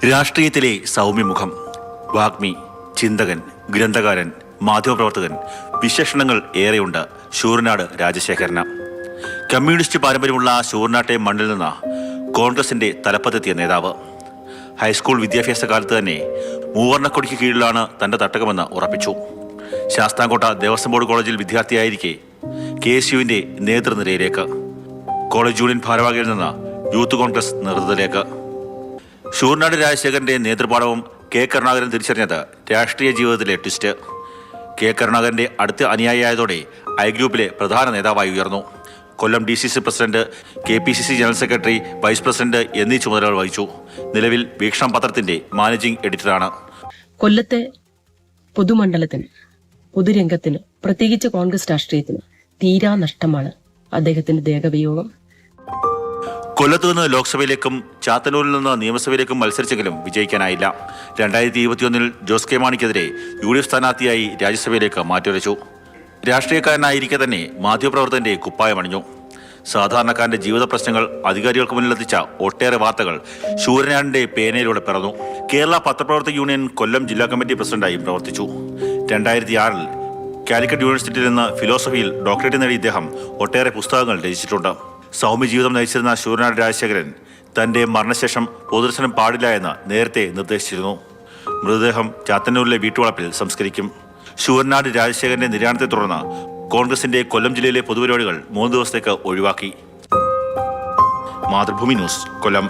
രാഷ്ട്രീയത്തിലെ സൗമ്യമുഖം, വാഗ്മി, ചിന്തകൻ, ഗ്രന്ഥകാരൻ, മാധ്യമപ്രവർത്തകൻ, വിശേഷണങ്ങൾ ഏറെയുണ്ട് ശൂരനാട് രാജശേഖരന്. കമ്മ്യൂണിസ്റ്റ് പാരമ്പര്യമുള്ള ശൂരനാട്ടെ മണ്ണിൽ നിന്ന് കോൺഗ്രസിന്റെ തലപ്പത്തെത്തിയ നേതാവ്. ഹൈസ്കൂൾ വിദ്യാഭ്യാസ കാലത്ത് തന്നെ മൂവർണ്ണക്കൊടിക്ക് കീഴിലാണ് തന്റെ തട്ടകമെന്ന് ഉറപ്പിച്ചു. ശാസ്താംകോട്ട ദേവസ്വം ബോർഡ് കോളേജിൽ വിദ്യാർത്ഥിയായിരിക്കെ KSUവിന്റെ നേതൃനിരയിലേക്ക്, കോളേജ് യൂണിയൻ ഭാരവാഹിയിൽ നിന്ന് യൂത്ത് കോൺഗ്രസ് നേതൃത്വത്തിലേക്ക്. ശൂരനാട് രാജശേഖരന്റെ നേതൃപാടവം K. കരുണാകരൻ തിരിച്ചറിഞ്ഞത് രാഷ്ട്രീയ ജീവിതത്തിലെ ട്വിസ്റ്റ്. K. കരുണാകരന്റെ അടുത്ത അനുയായിയായതോടെ ഐ ഗ്രൂപ്പിലെ പ്രധാന നേതാവായി ഉയർന്നു. Kollam DCC president, KPCC general secretary, vice president എന്നീ ചുമതലകൾ വഹിച്ചു. നിലവിൽ വീക്ഷണം പത്രത്തിന്റെ മാനേജിംഗ് എഡിറ്ററാണ്. കൊല്ലത്തെ പൊതുമണ്ഡലത്തിന്, പൊതുരംഗത്തിന്, പ്രത്യേകിച്ച് കോൺഗ്രസ് രാഷ്ട്രീയത്തിന് തീരാ നഷ്ടമാണ് അദ്ദേഹത്തിന്റെ ദേഹവിയോഗം. കൊല്ലത്ത് നിന്ന് ലോക്സഭയിലേക്കും ചാത്തന്നൂരിൽ നിന്ന് നിയമസഭയിലേക്കും മത്സരിച്ചെങ്കിലും വിജയിക്കാനായില്ല. 2021 ജോസ് കെ മാണിക്കെതിരെ UDF സ്ഥാനാർത്ഥിയായി രാജ്യസഭയിലേക്ക് മാറ്റിവരച്ചു. രാഷ്ട്രീയക്കാരനായിരിക്കെ തന്നെ മാധ്യമപ്രവർത്തകന്റെ കുപ്പായമണിഞ്ഞു. സാധാരണക്കാരന്റെ ജീവിത പ്രശ്നങ്ങൾ അധികാരികൾക്ക് മുന്നിലെത്തിച്ച ഒട്ടേറെ വാർത്തകൾ ശൂരനാടിന്റെ പേനയിലൂടെ പിറന്നു. കേരള പത്രപ്രവർത്തക യൂണിയൻ കൊല്ലം ജില്ലാ കമ്മിറ്റി പ്രസിഡന്റായും പ്രവർത്തിച്ചു. 2006 കാലിക്കറ്റ് യൂണിവേഴ്സിറ്റിയിൽ നിന്ന് ഫിലോസഫിയിൽ ഡോക്ടറേറ്റ് നേടിയ ഇദ്ദേഹം ഒട്ടേറെ പുസ്തകങ്ങൾ രചിച്ചിട്ടുണ്ട്. സൗമ്യ ജീവിതം നയിച്ചിരുന്ന ശൂരനാട് രാജശേഖരൻ തന്റെ മരണശേഷം പൊതുദർശനം പാടില്ല എന്ന് നേരത്തെ നിർദ്ദേശിച്ചിരുന്നു. മൃതദേഹം ചാത്തന്നൂരിലെ വീട്ടുവളപ്പിൽ സംസ്കരിക്കും. ശൂരനാട് രാജശേഖരന്റെ നിര്യാണത്തെ തുടർന്ന് കോൺഗ്രസിന്റെ കൊല്ലം ജില്ലയിലെ പൊതുപരിപാടികൾ 3 ദിവസത്തേക്ക് ഒഴിവാക്കി. മാതൃഭൂമി ന്യൂസ്, കൊല്ലം.